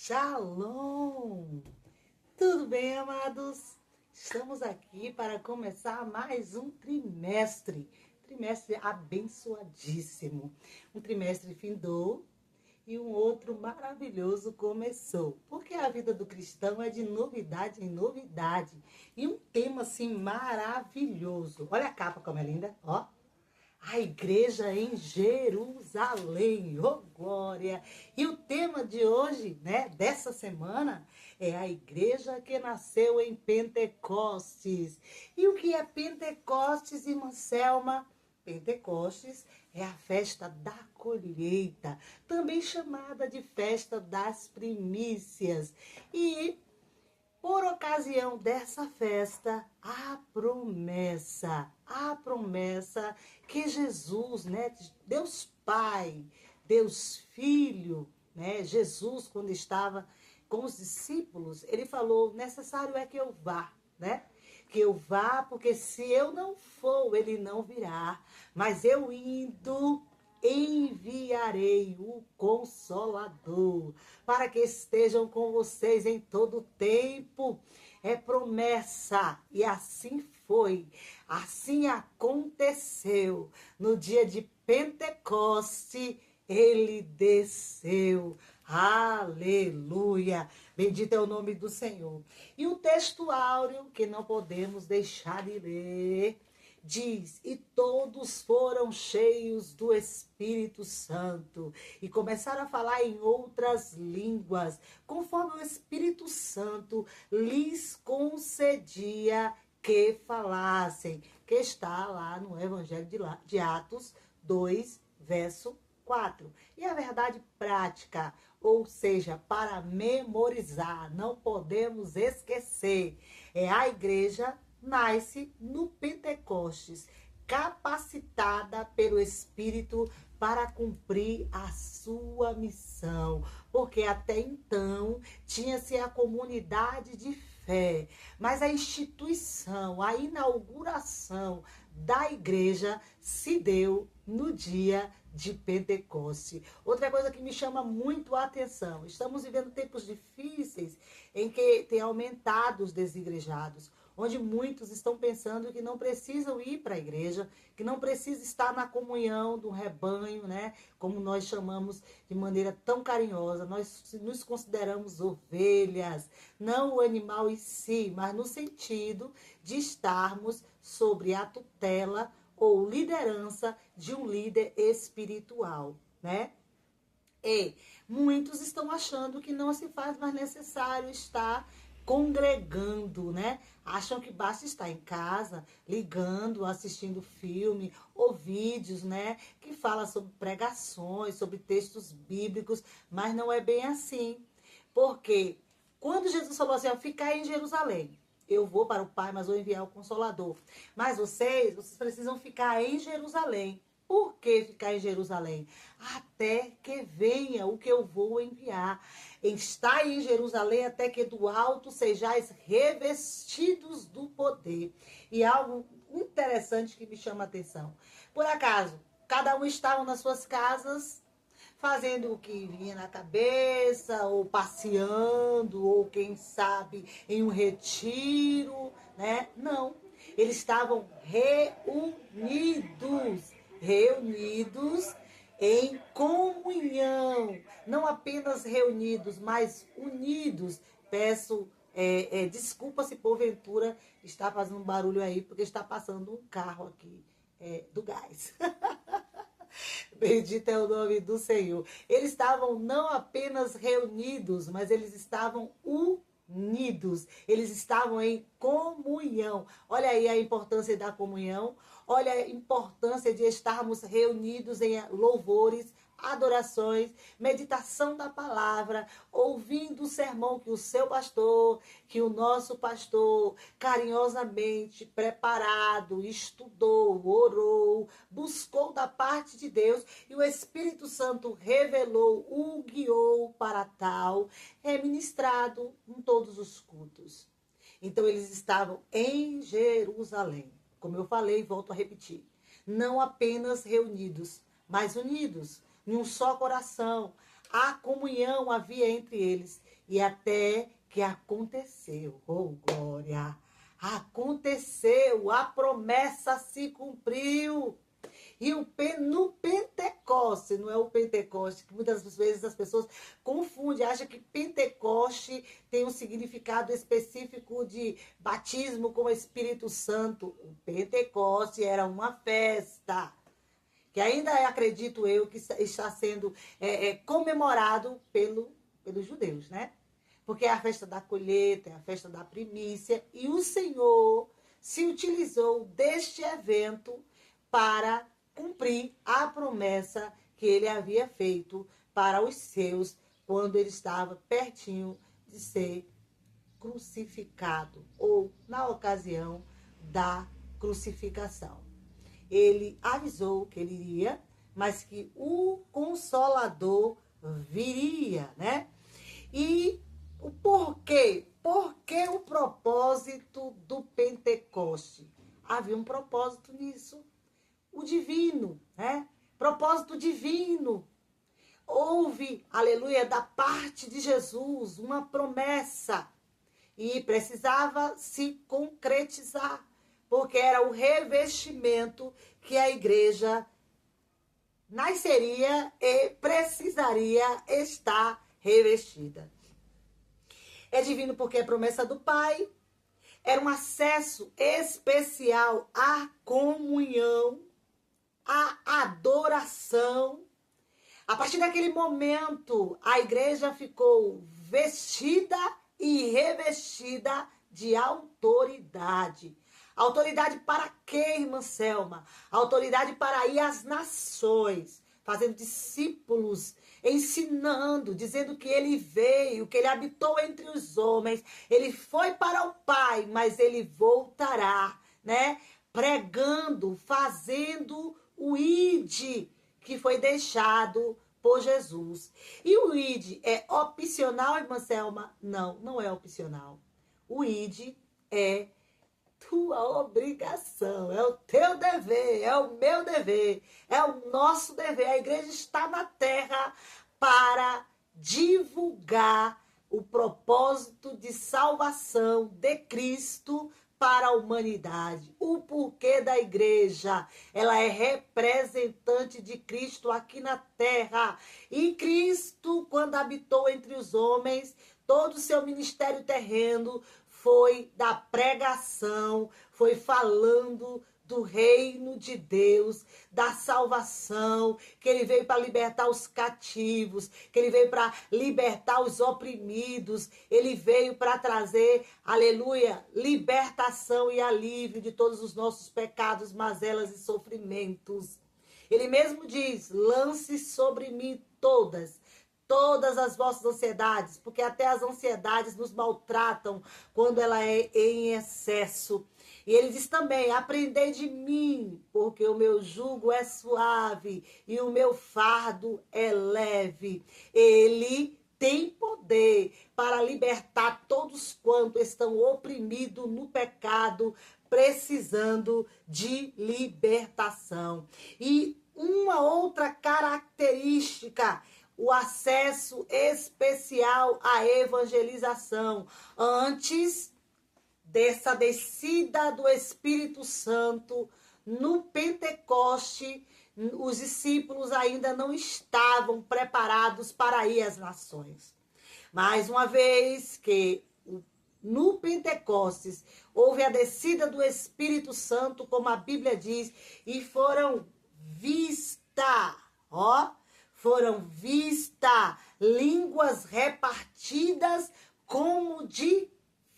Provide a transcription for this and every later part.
Shalom! Tudo bem, amados? Estamos aqui para começar mais um trimestre. Trimestre abençoadíssimo. Um trimestre findou e um outro maravilhoso começou. Porque a vida do cristão é de novidade em novidade. E um tema assim maravilhoso. Olha a capa como é linda, ó. A igreja em Jerusalém, oh glória! E o tema de hoje, né, dessa semana, é a igreja que nasceu em Pentecostes. E o que é Pentecostes, irmã Selma? Pentecostes é a festa da colheita, também chamada de festa das primícias. E por ocasião dessa festa, a promessa que Jesus, né, Deus Pai, Deus Filho, né, Jesus quando estava com os discípulos, ele falou, necessário é que eu vá, né? Que eu vá, porque se eu não for, ele não virá. Mas eu indo, enviarei o Consolador, para que estejam com vocês em todo o tempo. É promessa, e assim foi, assim aconteceu. No dia de Pentecoste, ele desceu. Aleluia! Bendito é o nome do Senhor. E o texto áureo, que não podemos deixar de ler, diz, e todos foram cheios do Espírito Santo e começaram a falar em outras línguas, conforme o Espírito Santo lhes concedia que falassem, que está lá no Evangelho de Atos 2, verso 4. E a verdade prática, ou seja, para memorizar, não podemos esquecer, é a igreja nasce no Pentecostes, capacitada pelo Espírito para cumprir a sua missão, porque até então tinha-se a comunidade de fé, mas a instituição, a inauguração da igreja se deu no dia de Pentecoste. Outra coisa que me chama muito a atenção, estamos vivendo tempos difíceis em que tem aumentado os desigrejados, onde muitos estão pensando que não precisam ir para a igreja, que não precisa estar na comunhão do rebanho, né? Como nós chamamos de maneira tão carinhosa, nós nos consideramos ovelhas, não o animal em si, mas no sentido de estarmos sobre a tutela ou liderança de um líder espiritual, né? E muitos estão achando que não se faz mais necessário estar congregando, né? Acham que basta estar em casa, ligando, assistindo filme ou vídeos, né? Que fala sobre pregações, sobre textos bíblicos, mas não é bem assim. Porque quando Jesus falou assim, ó, ficar em Jerusalém, eu vou para o Pai, mas vou enviar o Consolador. Mas vocês precisam ficar em Jerusalém. Por que ficar em Jerusalém? Até que venha o que eu vou enviar. Está em Jerusalém até que do alto sejais revestidos do poder. E algo interessante que me chama a atenção. Por acaso, cada um estava nas suas casas, fazendo o que vinha na cabeça, ou passeando, ou quem sabe em um retiro, né? Não. Eles estavam reunidos em comunhão, não apenas reunidos, mas unidos. Peço desculpa se porventura está fazendo um barulho aí, porque está passando um carro aqui do gás. Bendito é o nome do Senhor. Eles estavam não apenas reunidos, mas eles estavam unidos. Eles estavam em comunhão. Olha aí a importância da comunhão. Olha a importância de estarmos reunidos em louvores, adorações, meditação da palavra, ouvindo o sermão que o seu pastor, que o nosso pastor, carinhosamente preparado, estudou, orou, buscou da parte de Deus e o Espírito Santo revelou, o guiou para tal, é ministrado em todos os cultos. Então eles estavam em Jerusalém, como eu falei, volto a repetir, não apenas reunidos, mas unidos, em um só coração. A comunhão havia entre eles. E até que aconteceu, oh glória, aconteceu, a promessa se cumpriu. E no Pentecoste, não é o Pentecoste, que muitas vezes as pessoas confundem, acham que Pentecoste tem um significado específico de batismo com o Espírito Santo. O Pentecoste era uma festa, que ainda acredito eu que está sendo comemorado pelos judeus, né? Porque é a festa da colheita, é a festa da primícia, e o Senhor se utilizou deste evento para cumprir a promessa que ele havia feito para os seus quando ele estava pertinho de ser crucificado, ou na ocasião da crucificação. Ele avisou que ele iria, mas que o Consolador viria, né? E o porquê? Por que o propósito do Pentecoste? Havia um propósito nisso. O divino, né? Propósito divino. Houve, aleluia, da parte de Jesus, uma promessa. E precisava se concretizar, porque era o revestimento que a igreja nasceria e precisaria estar revestida. É divino porque é promessa do Pai. Era um acesso especial à comunhão, à adoração. A partir daquele momento, a igreja ficou vestida e revestida de autoridade. Autoridade para quê, irmã Selma? Autoridade para ir às nações, fazendo discípulos, ensinando, dizendo que ele veio, que ele habitou entre os homens, ele foi para o Pai, mas ele voltará, né? Pregando, fazendo o ID que foi deixado por Jesus. E o ID é opcional, irmã Selma? Não, não é opcional. O ID é tua obrigação, é o teu dever, é o meu dever, é o nosso dever. A igreja está na terra para divulgar o propósito de salvação de Cristo para a humanidade. O porquê da igreja? Ela é representante de Cristo aqui na terra. E Cristo, quando habitou entre os homens, todo o seu ministério terreno foi da pregação, foi falando do reino de Deus, da salvação, que ele veio para libertar os cativos, que ele veio para libertar os oprimidos, ele veio para trazer, aleluia, libertação e alívio de todos os nossos pecados, mazelas e sofrimentos. Ele mesmo diz: lance sobre mim todas as vossas ansiedades, porque até as ansiedades nos maltratam quando ela é em excesso. E ele diz também: aprendei de mim, porque o meu jugo é suave e o meu fardo é leve. Ele tem poder para libertar todos quantos estão oprimidos no pecado, precisando de libertação. E uma outra característica: o acesso especial à evangelização. Antes dessa descida do Espírito Santo, no Pentecoste, os discípulos ainda não estavam preparados para ir às nações. Mas uma vez que no Pentecostes houve a descida do Espírito Santo, como a Bíblia diz, e foram vistas línguas repartidas como de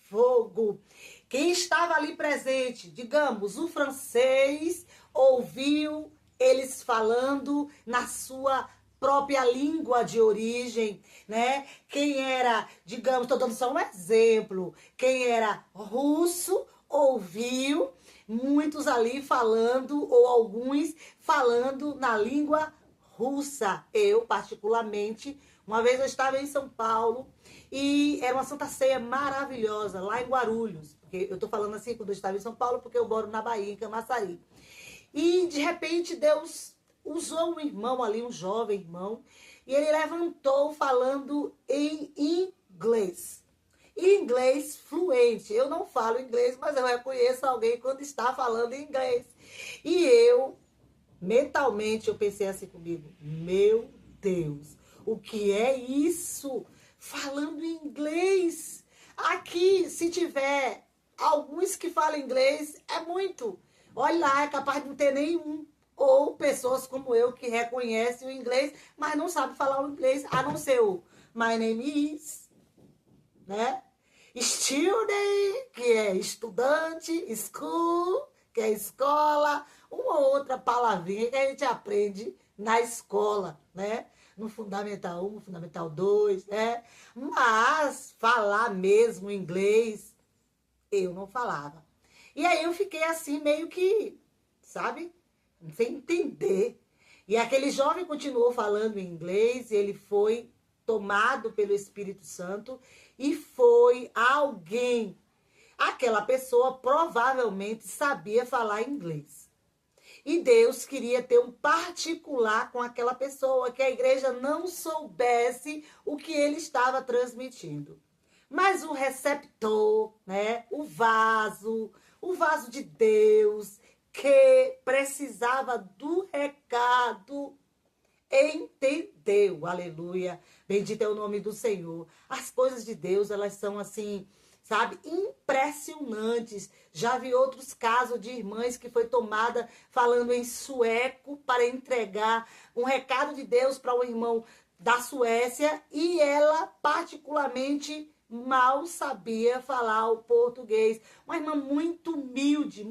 fogo. Quem estava ali presente, digamos, o francês, ouviu eles falando na sua própria língua de origem, né? Quem era, digamos, estou dando só um exemplo, quem era russo, ouviu muitos ali falando, ou alguns falando na língua russa. Eu, particularmente, uma vez eu estava em São Paulo e era uma Santa Ceia maravilhosa, lá em Guarulhos. Porque eu estou falando assim quando eu estava em São Paulo, porque eu moro na Bahia, em Camaçari. E, de repente, Deus usou um irmão ali, um jovem irmão, e ele levantou falando em inglês. Inglês fluente. Eu não falo inglês, mas eu reconheço alguém quando está falando inglês. E eu, mentalmente, eu pensei assim comigo, meu Deus, o que é isso? Falando inglês. Aqui, se tiver alguns que falam inglês, é muito. Olha lá, é capaz de não ter nenhum. Ou pessoas como eu que reconhecem o inglês, mas não sabem falar o inglês, a não ser o my name is, né? Student, que é estudante, school, que é escola, uma outra palavrinha que a gente aprende na escola, né? No Fundamental 1, Fundamental 2, né? Mas falar mesmo inglês, eu não falava. E aí eu fiquei assim, meio que, sabe? Sem entender. E aquele jovem continuou falando em inglês, ele foi tomado pelo Espírito Santo e foi alguém. Aquela pessoa provavelmente sabia falar inglês. E Deus queria ter um particular com aquela pessoa, que a igreja não soubesse o que ele estava transmitindo. Mas o receptor, né, o vaso de Deus, que precisava do recado, entendeu, aleluia, bendito é o nome do Senhor. As coisas de Deus, elas são assim, sabe, impressionantes. Já vi outros casos de irmãs que foi tomada falando em sueco para entregar um recado de Deus para um irmão da Suécia, e ela particularmente mal sabia falar o português. Uma irmã muito humilde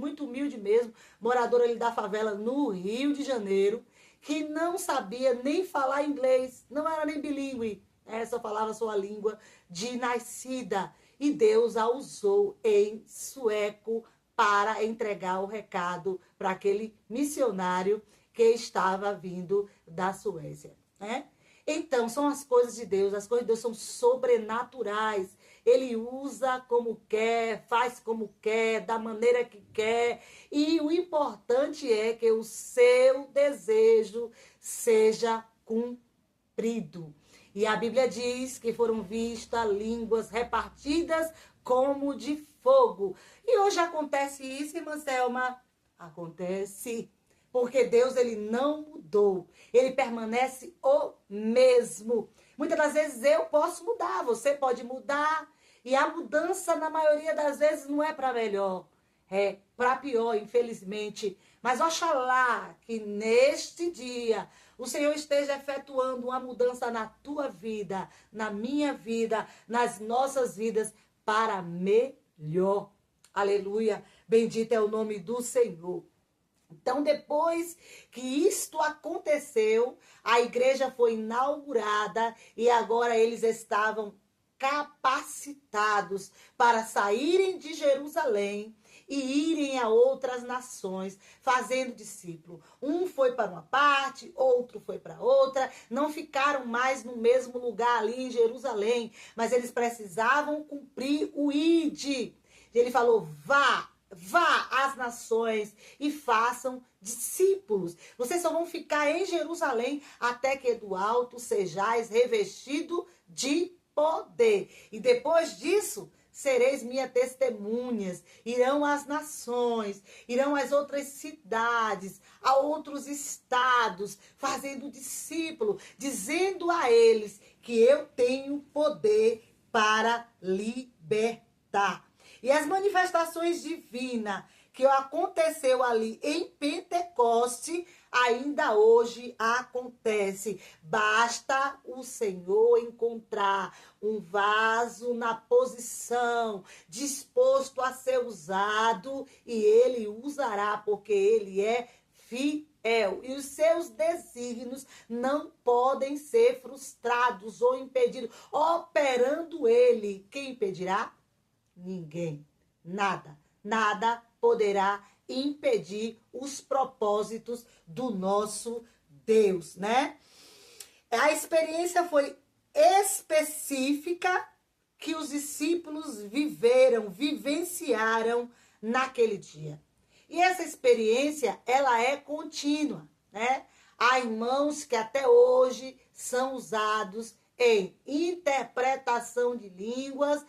mesmo, moradora ali da favela no Rio de Janeiro, que não sabia nem falar inglês, não era nem bilíngue, só falava sua língua de nascida. E Deus a usou em sueco para entregar o recado para aquele missionário que estava vindo da Suécia, né? Então, são as coisas de Deus. As coisas de Deus são sobrenaturais. Ele usa como quer, faz como quer, da maneira que quer. E o importante é que o seu desejo seja cumprido. E a Bíblia diz que foram vistas línguas repartidas como de fogo. E hoje acontece isso, irmã Selma? Acontece. Porque Deus, ele não mudou. Ele permanece o mesmo. Muitas das vezes eu posso mudar, você pode mudar. E a mudança, na maioria das vezes, não é para melhor. É para pior, infelizmente. Mas oxalá que neste dia o Senhor esteja efetuando uma mudança na tua vida, na minha vida, nas nossas vidas, para melhor. Aleluia. Bendito é o nome do Senhor. Então, depois que isto aconteceu, a igreja foi inaugurada e agora eles estavam capacitados para saírem de Jerusalém e irem a outras nações, fazendo discípulo. Um foi para uma parte, outro foi para outra, não ficaram mais no mesmo lugar ali em Jerusalém, mas eles precisavam cumprir o ide. Ele falou, vá às nações e façam discípulos. Vocês só vão ficar em Jerusalém até que do alto sejais revestido de poder. E depois disso, sereis minhas testemunhas. Irão às nações, irão às outras cidades, a outros estados, fazendo discípulo, dizendo a eles que eu tenho poder para libertar. E as manifestações divinas que aconteceu ali em Pentecoste, ainda hoje acontece. Basta o Senhor encontrar um vaso na posição, disposto a ser usado, e ele usará, porque ele é fiel. E os seus desígnios não podem ser frustrados ou impedidos. Operando ele, quem impedirá? Ninguém, nada poderá impedir os propósitos do nosso Deus, né? A experiência foi específica que os discípulos vivenciaram naquele dia. E essa experiência, ela é contínua, né? Há irmãos que até hoje são usados em interpretação de línguas,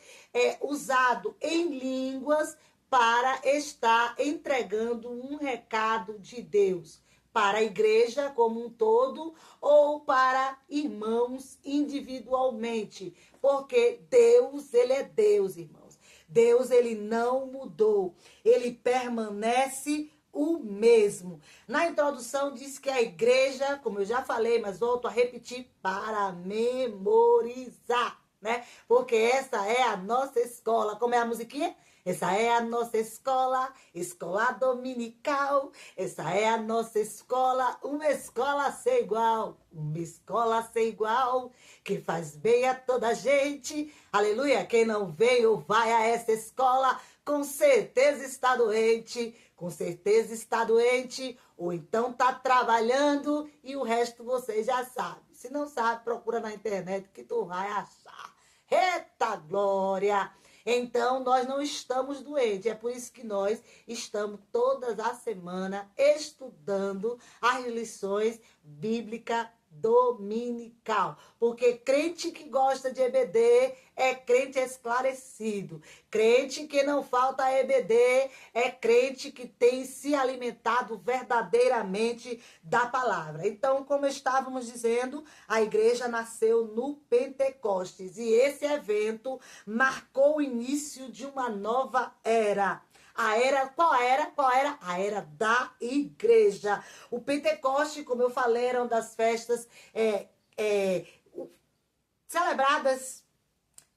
usado em línguas para estar entregando um recado de Deus para a igreja como um todo ou para irmãos individualmente, porque Deus, ele é Deus, irmãos. Deus, ele não mudou, ele permanece o mesmo. Na introdução diz que a igreja, como eu já falei, mas volto a repetir, para memorizar, né? Porque essa é a nossa escola. Como é a musiquinha? Essa é a nossa escola, escola dominical. Essa é a nossa escola, uma escola sem igual. Uma escola sem igual, que faz bem a toda gente. Aleluia! Quem não veio ou vai a essa escola, com certeza está doente. Com certeza está doente, ou então está trabalhando, e o resto você já sabe. Se não sabe, procura na internet que tu vai achar. Eita glória! Então, nós não estamos doentes. É por isso que nós estamos todas as semanas estudando as lições bíblicas dominical. Porque crente que gosta de EBD é crente esclarecido. Crente que não falta EBD é crente que tem se alimentado verdadeiramente da palavra. Então, como estávamos dizendo, a igreja nasceu no Pentecostes. E esse evento marcou o início de uma nova era. A era, qual era? Qual era? A era da igreja. O Pentecoste, como eu falei, eram das festas celebradas,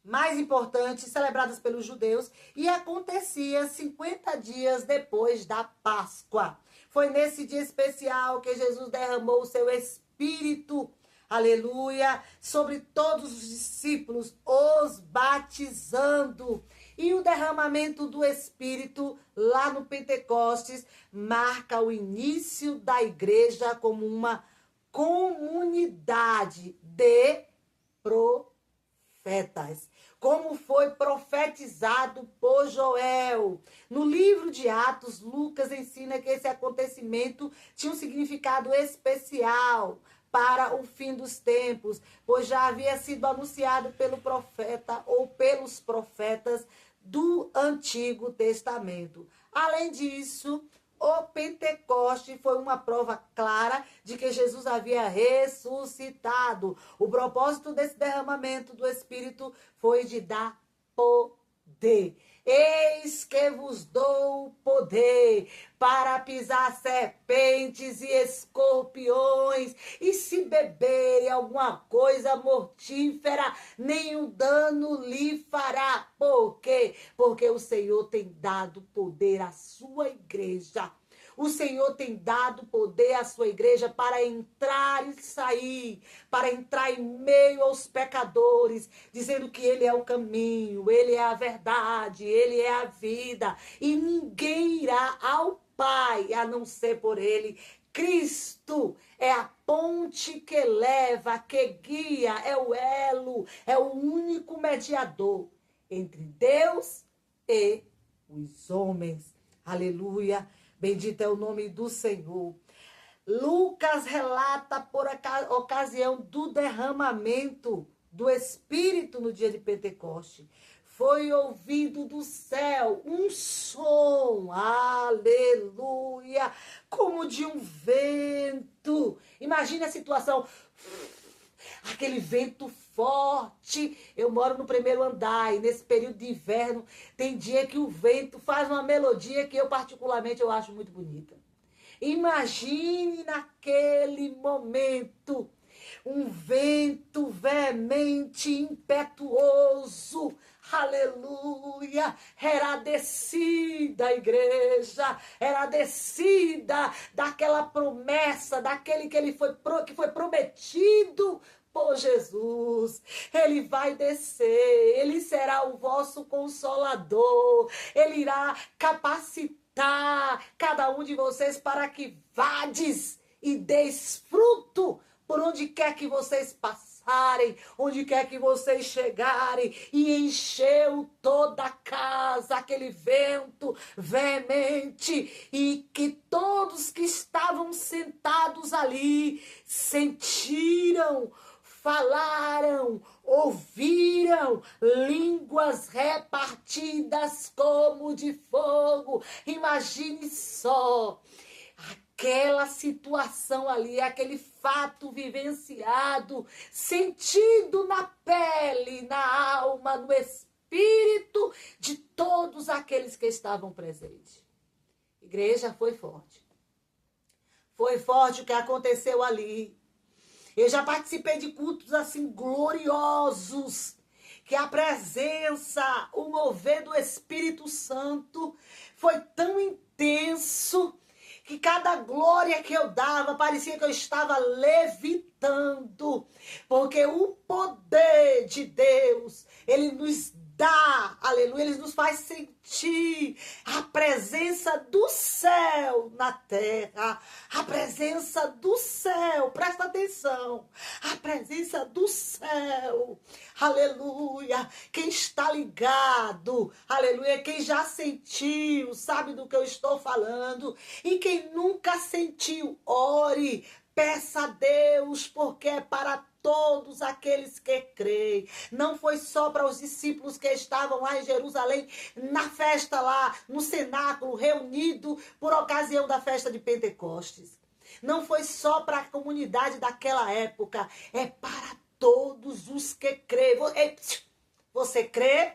mais importantes, celebradas pelos judeus, e acontecia 50 dias depois da Páscoa. Foi nesse dia especial que Jesus derramou o seu Espírito, aleluia, sobre todos os discípulos, os batizando. E o derramamento do Espírito lá no Pentecostes marca o início da igreja como uma comunidade de profetas. Como foi profetizado por Joel. No livro de Atos, Lucas ensina que esse acontecimento tinha um significado especial para o fim dos tempos, pois já havia sido anunciado pelo profeta ou pelos profetas do Antigo Testamento. Além disso, o Pentecoste foi uma prova clara de que Jesus havia ressuscitado. O propósito desse derramamento do Espírito foi de dar poder. Eis que vos dou poder para pisar serpentes e escorpiões, e se beberem alguma coisa mortífera, nenhum dano lhe fará. Por quê? Porque o Senhor tem dado poder à sua igreja. O Senhor tem dado poder à sua igreja para entrar e sair, para entrar em meio aos pecadores, dizendo que Ele é o caminho, Ele é a verdade, Ele é a vida, e ninguém irá ao Pai a não ser por Ele. Cristo é a ponte que leva, que guia, é o elo, é o único mediador entre Deus e os homens. Aleluia. Bendito é o nome do Senhor. Lucas relata por ocasião do derramamento do Espírito no dia de Pentecoste. Foi ouvido do céu um som, aleluia, como de um vento. Imagine a situação, aquele vento forte. Eu moro no primeiro andar e nesse período de inverno tem dia que o vento faz uma melodia que eu particularmente eu acho muito bonita. Imagine naquele momento um vento veemente, impetuoso, aleluia, era descida a igreja, era descida daquela promessa, daquele que foi prometido por Jesus. Ele vai descer, ele será o vosso consolador, ele irá capacitar cada um de vocês para que vades e deis fruto por onde quer que vocês passarem, onde quer que vocês chegarem, e encheu toda a casa aquele vento veemente, e que todos que estavam sentados ali sentiram falaram, ouviram línguas repartidas como de fogo. Imagine só aquela situação ali, aquele fato vivenciado, sentido na pele, na alma, no espírito de todos aqueles que estavam presentes. Igreja, foi forte. Foi forte o que aconteceu ali. Eu já participei de cultos assim gloriosos, que a presença, o mover do Espírito Santo foi tão intenso que cada glória que eu dava parecia que eu estava levitando, porque o poder de Deus, ele nos dá, aleluia, ele nos faz sentir a presença do céu na terra, a presença do céu, presta atenção, a presença do céu, aleluia. Quem está ligado, aleluia, quem já sentiu, sabe do que eu estou falando, e quem nunca sentiu, ore, peça a Deus, porque é para todos aqueles que creem. Não foi só para os discípulos que estavam lá em Jerusalém, na festa lá, no cenáculo, reunido por ocasião da festa de Pentecostes. Não foi só para a comunidade daquela época, é para todos os que creem. Você crê?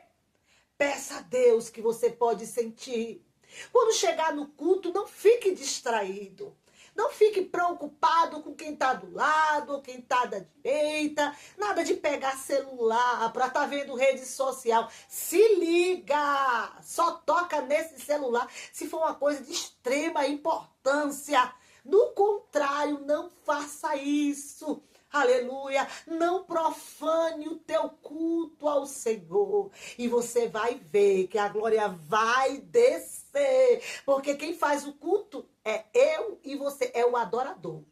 Peça a Deus que você pode sentir. Quando chegar no culto, não fique distraído. Não fique preocupado com quem está do lado, ou quem está da direita. Nada de pegar celular para estar vendo rede social. Se liga! Só toca nesse celular se for uma coisa de extrema importância. Do contrário, não faça isso. Aleluia, não profane o teu culto ao Senhor. E você vai ver que a glória vai descer. Porque quem faz o culto é eu e você, é o adorador.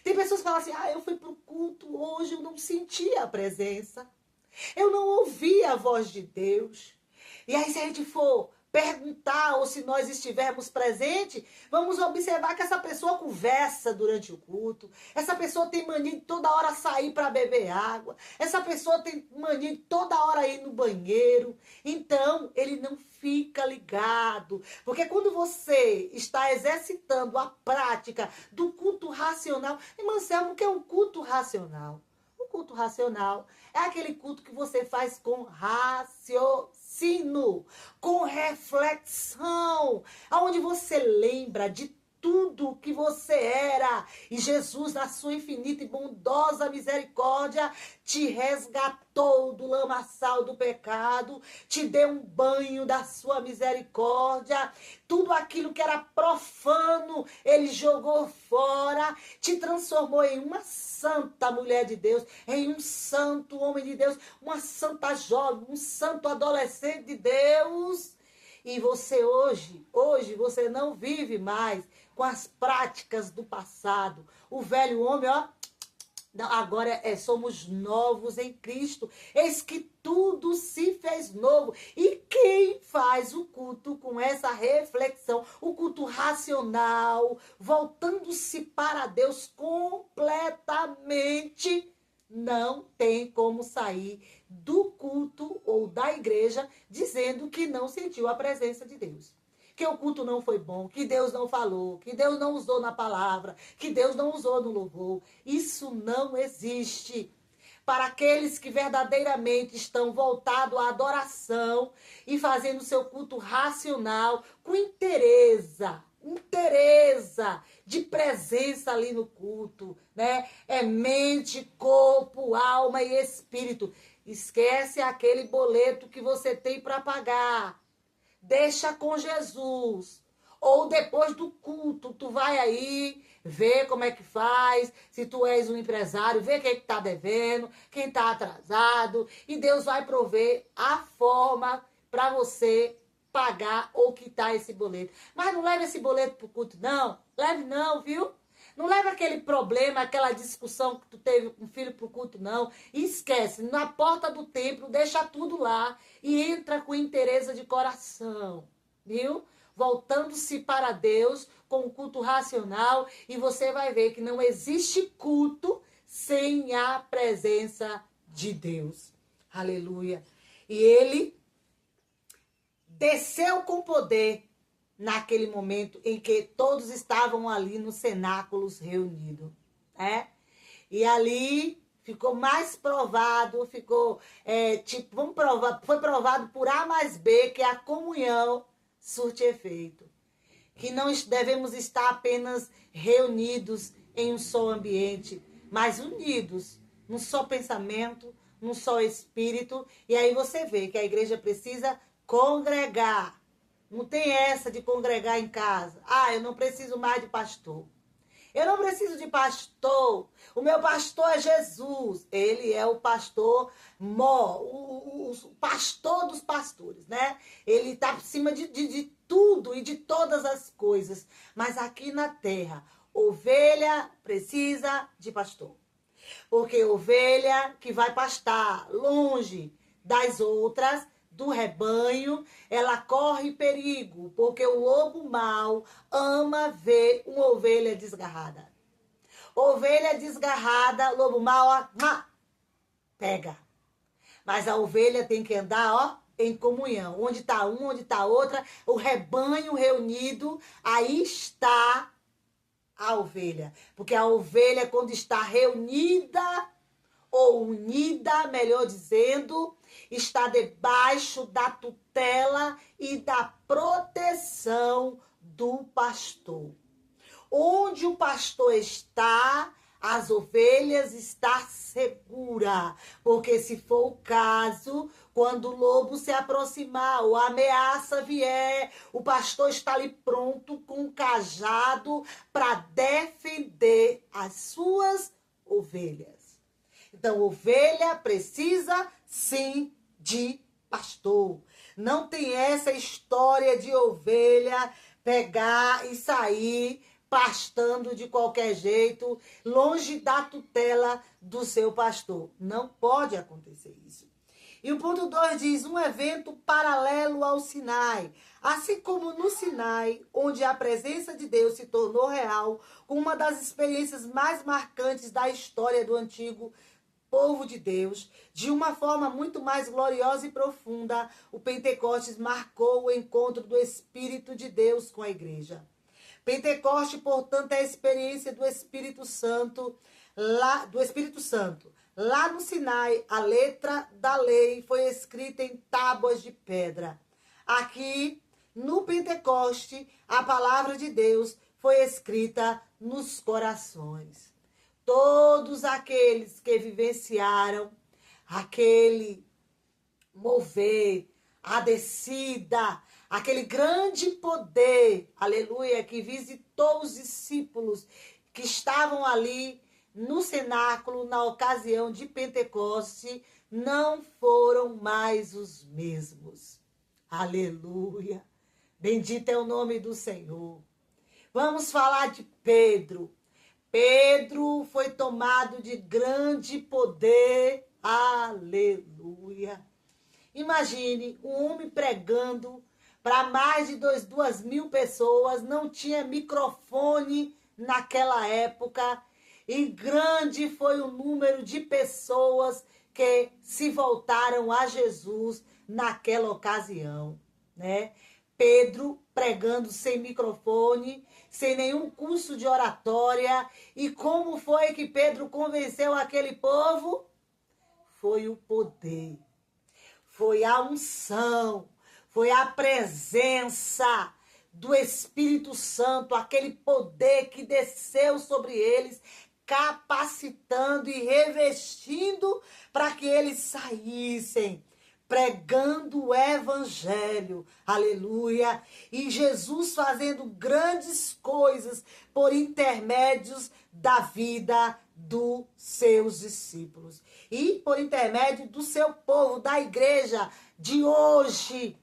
Tem pessoas que falam assim, eu fui pro culto hoje, eu não senti a presença. Eu não ouvi a voz de Deus. E aí se a gente for perguntar, ou se nós estivermos presentes, vamos observar que essa pessoa conversa durante o culto, essa pessoa tem mania de toda hora sair para beber água, essa pessoa tem mania de toda hora ir no banheiro. Então, ele não fica ligado, porque quando você está exercitando a prática do culto racional, irmã Selma, o que é um culto racional? O culto racional é aquele culto que você faz com raciocínio, com reflexão, onde você lembra de tudo que você era. E Jesus, na sua infinita e bondosa misericórdia, te resgatou do lamaçal do pecado, te deu um banho da sua misericórdia. Tudo aquilo que era profano, ele jogou fora, te transformou em uma santa mulher de Deus, em um santo homem de Deus, uma santa jovem, um santo adolescente de Deus. E você hoje você não vive mais com as práticas do passado. O velho homem, agora somos novos em Cristo. Eis que tudo se fez novo. E quem faz o culto com essa reflexão, o culto racional, voltando-se para Deus completamente, não tem como sair do culto ou da igreja dizendo que não sentiu a presença de Deus. Que o culto não foi bom, que Deus não falou, que Deus não usou na palavra, que Deus não usou no louvor. Isso não existe. Para aqueles que verdadeiramente estão voltados à adoração e fazendo seu culto racional com interesse de presença ali no culto, né? É mente, corpo, alma e espírito. Esquece aquele boleto que você tem para pagar. Deixa com Jesus. Ou depois do culto, tu vai aí, vê como é que faz, se tu és um empresário, vê quem está devendo, quem está atrasado, e Deus vai prover a forma para você pagar ou quitar esse boleto. Mas não leve esse boleto pro culto, não. Leve não, viu? Não leve aquele problema, aquela discussão que tu teve com o filho pro culto, não. E esquece, na porta do templo, deixa tudo lá e entra com interesse de coração, viu? Voltando-se para Deus com o culto racional, e você vai ver que não existe culto sem a presença de Deus. Aleluia. E ele desceu com poder naquele momento em que todos estavam ali nos cenáculos reunidos, né? E ali ficou mais provado, foi provado por A mais B que a comunhão surte efeito. Que não devemos estar apenas reunidos em um só ambiente, mas unidos num só pensamento, num só espírito. E aí você vê que a igreja precisa congregar. Não tem essa de congregar em casa. Ah, eu não preciso mais de pastor. Eu não preciso de pastor. O meu pastor é Jesus. Ele é o pastor o pastor dos pastores, né? Ele está acima de tudo e de todas as coisas. Mas aqui na terra, ovelha precisa de pastor. Porque ovelha que vai pastar longe das outras, do rebanho, ela corre perigo, porque o lobo mau ama ver uma ovelha desgarrada. Ovelha desgarrada, lobo mau, ó, pega. Mas a ovelha tem que andar, ó, em comunhão. Onde está um, onde está outra, o rebanho reunido, aí está a ovelha. Porque a ovelha, quando está reunida ou unida, melhor dizendo, está debaixo da tutela e da proteção do pastor. Onde o pastor está, as ovelhas estão seguras. Porque se for o caso, quando o lobo se aproximar ou a ameaça vier, o pastor está ali pronto com o cajado para defender as suas ovelhas. Então, ovelha precisa, sim, de pastor. Não tem essa história de ovelha pegar e sair pastando de qualquer jeito, longe da tutela do seu pastor. Não pode acontecer isso. E o ponto 2 diz, um evento paralelo ao Sinai. Assim como no Sinai, onde a presença de Deus se tornou real, com uma das experiências mais marcantes da história do antigo povo de Deus, de uma forma muito mais gloriosa e profunda, o Pentecostes marcou o encontro do Espírito de Deus com a igreja. Pentecoste, portanto, é a experiência do Espírito Santo. Lá no Sinai, a letra da lei foi escrita em tábuas de pedra. Aqui, no Pentecoste, a palavra de Deus foi escrita nos corações. Todos aqueles que vivenciaram aquele mover, a descida, aquele grande poder, aleluia, que visitou os discípulos que estavam ali no cenáculo na ocasião de Pentecoste, não foram mais os mesmos. Aleluia. Bendito é o nome do Senhor. Vamos falar de Pedro. Pedro foi tomado de grande poder. Aleluia. Imagine um homem pregando para mais de 2.000 pessoas, não tinha microfone naquela época, e grande foi o número de pessoas que se voltaram a Jesus naquela ocasião, né? Pedro pregando sem microfone, sem nenhum curso de oratória. E como foi que Pedro convenceu aquele povo? Foi o poder, foi a unção, foi a presença do Espírito Santo, aquele poder que desceu sobre eles, capacitando e revestindo para que eles saíssem pregando o evangelho, aleluia, e Jesus fazendo grandes coisas por intermédios da vida dos seus discípulos e por intermédio do seu povo, da igreja de hoje,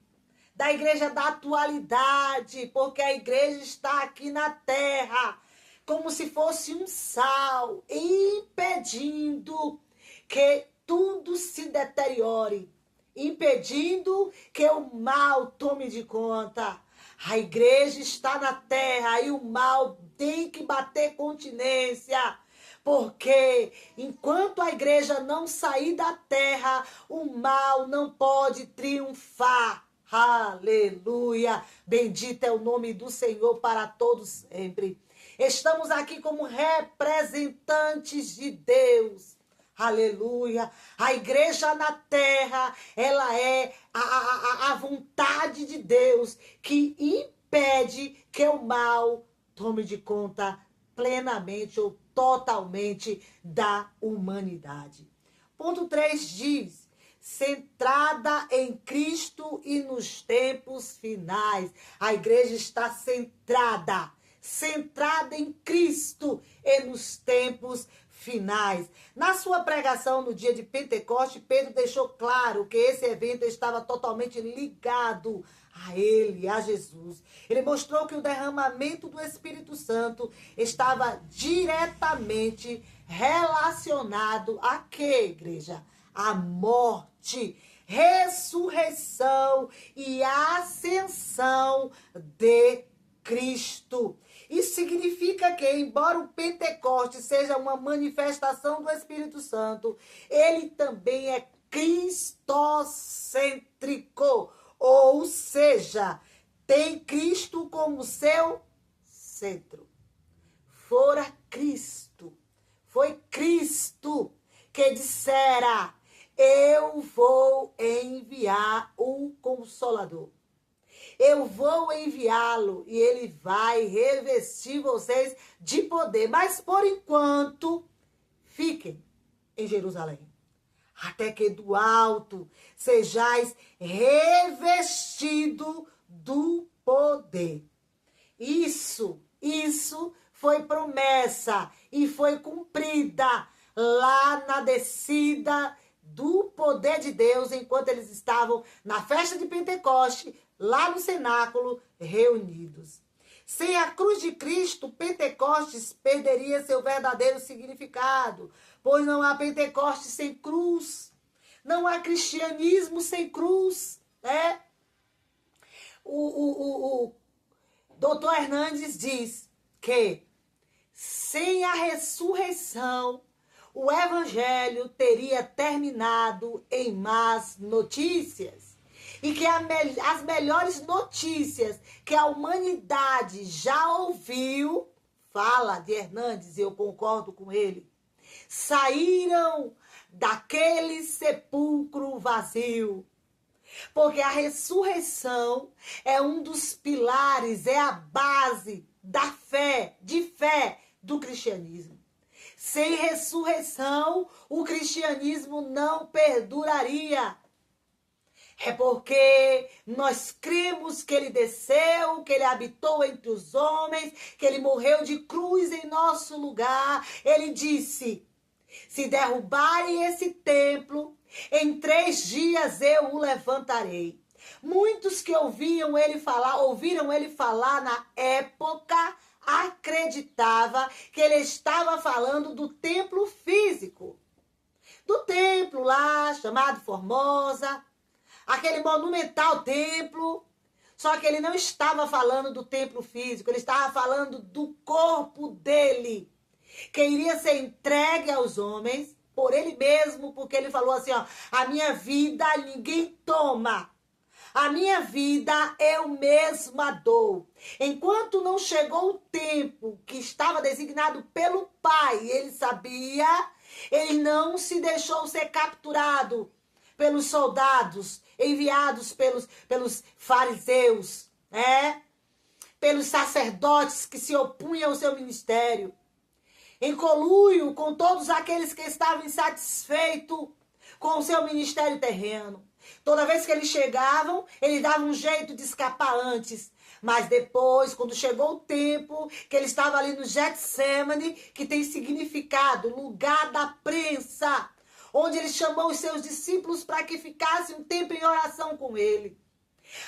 da igreja da atualidade, porque a igreja está aqui na terra como se fosse um sal, impedindo que tudo se deteriore, impedindo que o mal tome de conta. A igreja está na terra e o mal tem que bater continência, Porque enquanto a igreja não sair da terra, o mal não pode triunfar. Aleluia! Bendito é o nome do Senhor para todos sempre. Estamos aqui como representantes de Deus. Aleluia! A igreja na terra, ela é a vontade de Deus que impede que o mal tome de conta plenamente ou totalmente da humanidade. Ponto 3 diz: centrada em Cristo e nos tempos finais. A igreja está centrada em Cristo e nos tempos finais. Na sua pregação no dia de Pentecoste, Pedro deixou claro que esse evento estava totalmente ligado a ele, a Jesus. Ele mostrou que o derramamento do Espírito Santo estava diretamente relacionado a quê, igreja? A morte, ressurreição e ascensão de Cristo. Isso significa que, embora o Pentecoste seja uma manifestação do Espírito Santo, ele também é cristocêntrico, ou seja, tem Cristo como seu centro. Foi Cristo que dissera: eu vou enviar o Consolador. Eu vou enviá-lo e ele vai revestir vocês de poder. Mas, por enquanto, fiquem em Jerusalém, até que do alto sejais revestido do poder. Isso foi promessa e foi cumprida lá na descida do poder de Deus, enquanto eles estavam na festa de Pentecoste, lá no cenáculo, reunidos. Sem a cruz de Cristo, Pentecostes perderia seu verdadeiro significado, pois não há Pentecostes sem cruz, não há cristianismo sem cruz, né? O doutor Hernandes diz que sem a ressurreição, o evangelho teria terminado em más notícias. E que as melhores notícias que a humanidade já ouviu, fala de Hernandes, e eu concordo com ele, saíram daquele sepulcro vazio. Porque a ressurreição é um dos pilares, é a base da fé, do cristianismo. Sem ressurreição, o cristianismo não perduraria. É porque nós cremos que ele desceu, que ele habitou entre os homens, que ele morreu de cruz em nosso lugar. Ele disse: se derrubarem esse templo, em 3 dias eu o levantarei. Muitos que ouviram ele falar na época, acreditava que ele estava falando do templo físico. Do templo lá, chamado Formosa, aquele monumental templo. Só que ele não estava falando do templo físico, ele estava falando do corpo dele, que iria ser entregue aos homens por ele mesmo, porque ele falou assim, ó: a minha vida ninguém toma. A minha vida eu mesma dou. Enquanto não chegou o tempo que estava designado pelo Pai, ele sabia, ele não se deixou ser capturado pelos soldados enviados pelos fariseus, né? Pelos sacerdotes que se opunham ao seu ministério, em conluio com todos aqueles que estavam insatisfeitos com o seu ministério terreno. Toda vez que eles chegavam, ele dava um jeito de escapar antes. Mas depois, quando chegou o tempo que ele estava ali no Getsemane, que tem significado, lugar da prensa, onde ele chamou os seus discípulos para que ficassem um tempo em oração com ele.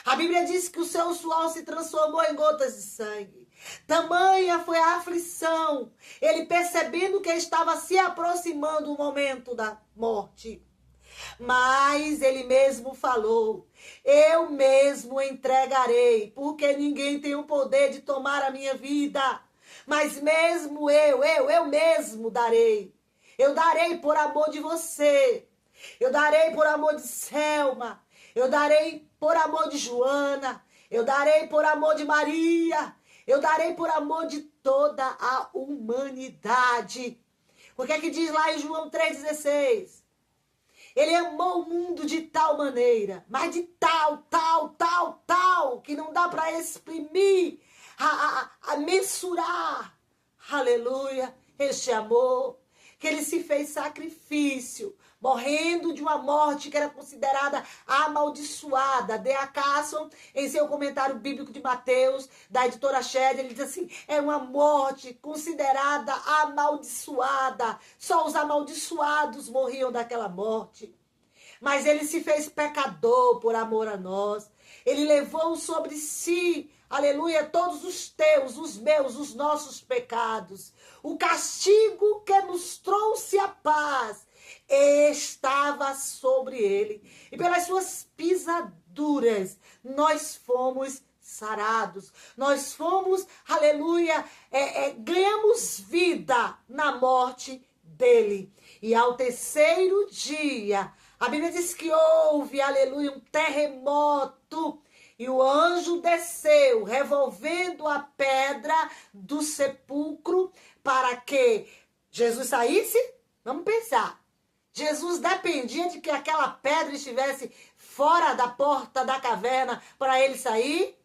A Bíblia diz que o seu suor se transformou em gotas de sangue. Tamanha foi a aflição, ele percebendo que estava se aproximando o momento da morte. Mas ele mesmo falou: eu mesmo entregarei, porque ninguém tem o poder de tomar a minha vida, Mas mesmo eu mesmo darei. Eu darei por amor de você. Eu darei por amor de Selma. Eu darei por amor de Joana. Eu darei por amor de Maria. Eu darei por amor de toda a humanidade. O que é que diz lá em João 3,16? Ele amou o mundo de tal maneira, mas de tal, que não dá para exprimir, a mensurar. Aleluia, este amor, que ele se fez sacrifício, morrendo de uma morte que era considerada amaldiçoada. D.A. Carson, em seu comentário bíblico de Mateus, da editora Shed, ele diz assim, é uma morte considerada amaldiçoada. Só os amaldiçoados morriam daquela morte. Mas ele se fez pecador por amor a nós. Ele levou sobre si, aleluia, todos os teus, os meus, os nossos pecados. O castigo que nos trouxe a paz estava sobre ele. E pelas suas pisaduras nós fomos sarados. Nós fomos, aleluia, ganhamos vida na morte dele. E ao terceiro dia, a Bíblia diz que houve, aleluia, um terremoto. E o anjo desceu, revolvendo a pedra do sepulcro para que Jesus saísse. Vamos pensar. Jesus dependia de que aquela pedra estivesse fora da porta da caverna para ele sair.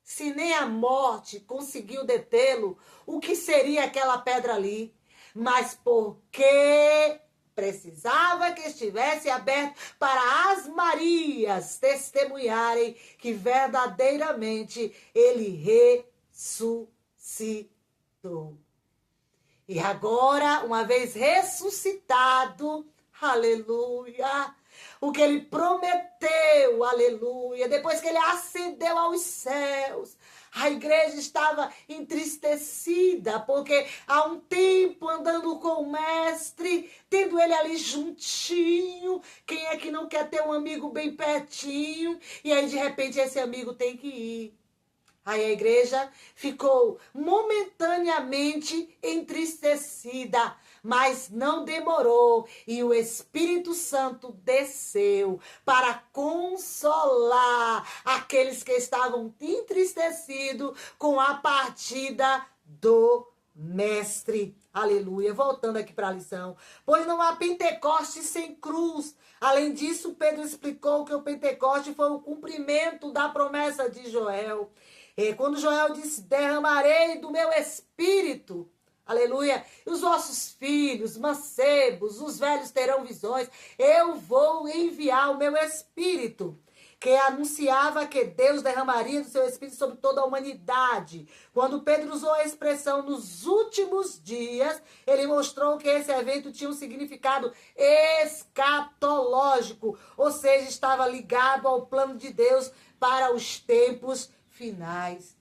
Se nem a morte conseguiu detê-lo, o que seria aquela pedra ali? Mas porque precisava que estivesse aberto para as Marias testemunharem que verdadeiramente ele ressuscitou. E agora, uma vez ressuscitado, aleluia, o que ele prometeu, aleluia, depois que ele ascendeu aos céus, a igreja estava entristecida, porque há um tempo andando com o mestre, tendo ele ali juntinho, quem é que não quer ter um amigo bem pertinho? E aí, de repente, esse amigo tem que ir. Aí a igreja ficou momentaneamente entristecida, mas não demorou. E o Espírito Santo desceu para consolar aqueles que estavam entristecidos com a partida do Mestre. Aleluia. Voltando aqui para a lição. Pois não há Pentecoste sem cruz. Além disso, Pedro explicou que o Pentecoste foi o cumprimento da promessa de Joel. Quando Joel disse, derramarei do meu espírito, aleluia, e os vossos filhos, mancebos, os velhos terão visões, eu vou enviar o meu espírito, que anunciava que Deus derramaria do seu espírito sobre toda a humanidade. Quando Pedro usou a expressão nos últimos dias, ele mostrou que esse evento tinha um significado escatológico, ou seja, estava ligado ao plano de Deus para os tempos finais.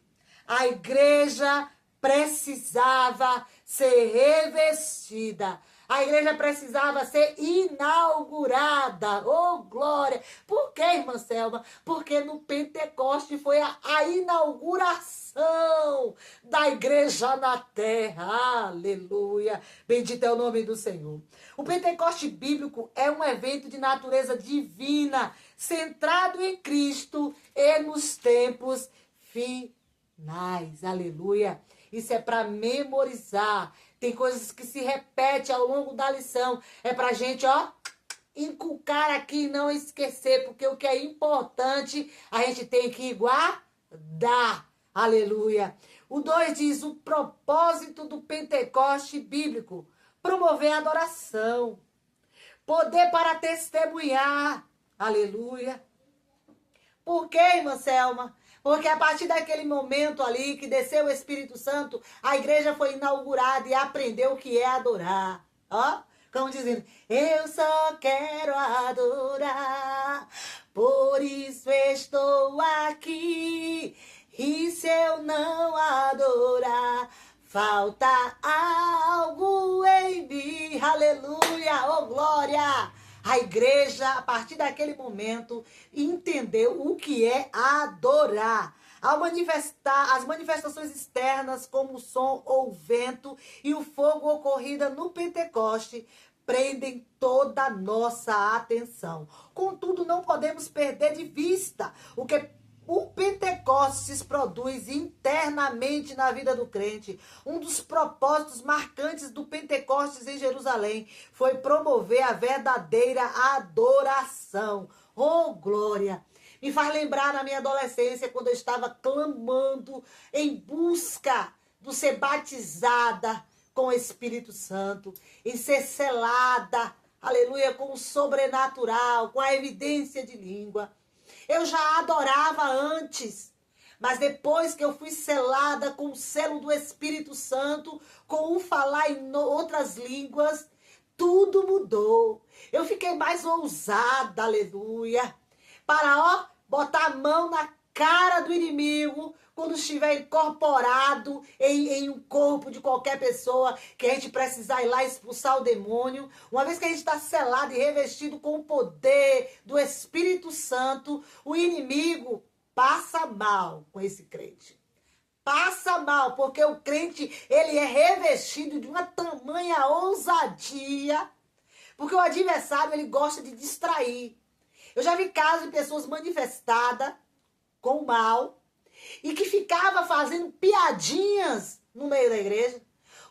A igreja precisava ser revestida. A igreja precisava ser inaugurada. Oh, glória! Por que, irmã Selma? Porque no Pentecoste foi a inauguração da igreja na terra. Aleluia! Bendito é o nome do Senhor. O Pentecoste bíblico é um evento de natureza divina, centrado em Cristo e nos tempos finais. Aleluia! Isso é para memorizar. Tem coisas que se repetem ao longo da lição. É para a gente, inculcar aqui e não esquecer. Porque o que é importante, a gente tem que guardar. Aleluia. O 2 diz, o propósito do Pentecoste bíblico. Promover a adoração. Poder para testemunhar. Aleluia. Por quê, irmã Selma? Porque a partir daquele momento ali que desceu o Espírito Santo, a igreja foi inaugurada e aprendeu o que é adorar. Como dizendo, eu só quero adorar, por isso estou aqui. E se eu não adorar, falta algo em mim. Aleluia, oh glória! A igreja, a partir daquele momento, entendeu o que é adorar. As manifestações externas, como o som ou o vento e o fogo ocorrida no Pentecoste, prendem toda a nossa atenção. Contudo, não podemos perder de vista o que o Pentecostes produz internamente na vida do crente. Um dos propósitos marcantes do Pentecostes em Jerusalém foi promover a verdadeira adoração. Oh, glória! Me faz lembrar na minha adolescência, quando eu estava clamando em busca de ser batizada com o Espírito Santo, em ser selada, aleluia, com o sobrenatural, com a evidência de língua. Eu já adorava antes, mas depois que eu fui selada com o selo do Espírito Santo, com o falar em outras línguas, tudo mudou. Eu fiquei mais ousada, aleluia, para, botar a mão na cara do inimigo quando estiver incorporado em um corpo de qualquer pessoa, que a gente precisar ir lá expulsar o demônio. Uma vez que a gente está selado e revestido com o poder do Espírito Santo, o inimigo passa mal com esse crente. Passa mal, porque o crente, ele é revestido de uma tamanha ousadia, porque o adversário, ele gosta de distrair. Eu já vi casos de pessoas manifestadas com o mal e que ficava fazendo piadinhas no meio da igreja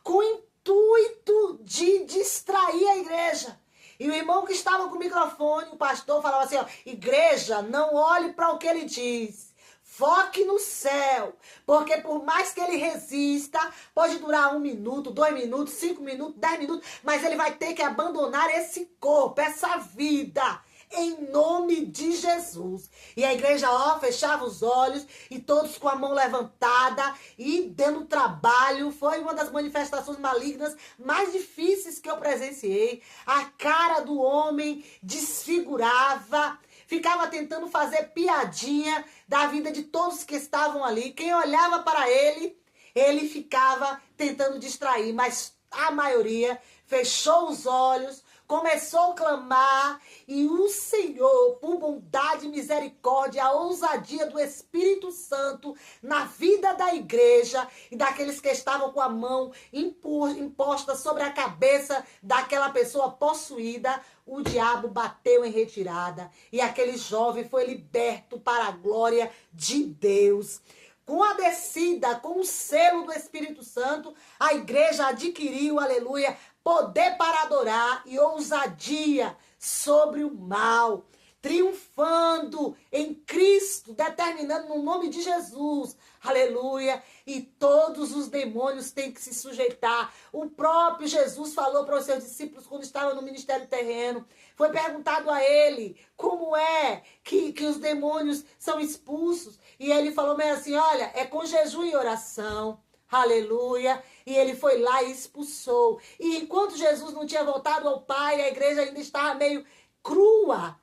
com o intuito de distrair a igreja. E o irmão que estava com o microfone, o pastor, falava assim, ó, igreja, não olhe para o que ele diz. Foque no céu, porque por mais que ele resista, pode durar 1 minuto, 2 minutos, 5 minutos, 10 minutos, mas ele vai ter que abandonar esse corpo, essa vida, em nome de Jesus. E a igreja, fechava os olhos e todos com a mão levantada e dando trabalho. Foi uma das manifestações malignas mais difíceis que eu presenciei. A cara do homem desfigurava, ficava tentando fazer piadinha da vida de todos que estavam ali. Quem olhava para ele, ele ficava tentando distrair, mas a maioria fechou os olhos, começou a clamar, e o Senhor, por bondade e misericórdia, a ousadia do Espírito Santo na vida da igreja e daqueles que estavam com a mão imposta sobre a cabeça daquela pessoa possuída, o diabo bateu em retirada e aquele jovem foi liberto para a glória de Deus. Com a descida, com o selo do Espírito Santo, a igreja adquiriu, aleluia, poder para adorar e ousadia sobre o mal, triunfando em Cristo, determinando no nome de Jesus, aleluia, e todos os demônios têm que se sujeitar. O próprio Jesus falou para os seus discípulos quando estava no ministério terreno, foi perguntado a ele como é que os demônios são expulsos, e ele falou meio assim, olha, é com jejum e oração. Aleluia. E ele foi lá e expulsou. E enquanto Jesus não tinha voltado ao Pai, a igreja ainda estava meio crua.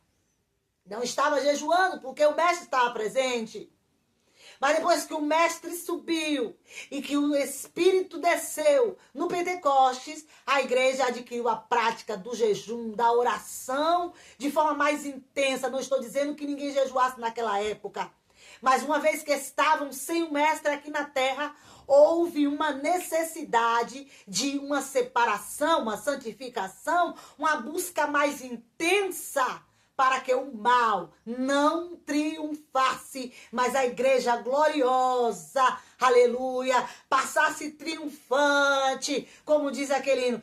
Não estava jejuando, porque o mestre estava presente. Mas depois que o mestre subiu e que o Espírito desceu no Pentecostes, a igreja adquiriu a prática do jejum, da oração, de forma mais intensa. Não estou dizendo que ninguém jejuasse naquela época. Mas uma vez que estavam sem o mestre aqui na terra, houve uma necessidade de uma separação, uma santificação, uma busca mais intensa para que o mal não triunfasse, mas a igreja gloriosa, aleluia, passasse triunfante, como diz aquele hino,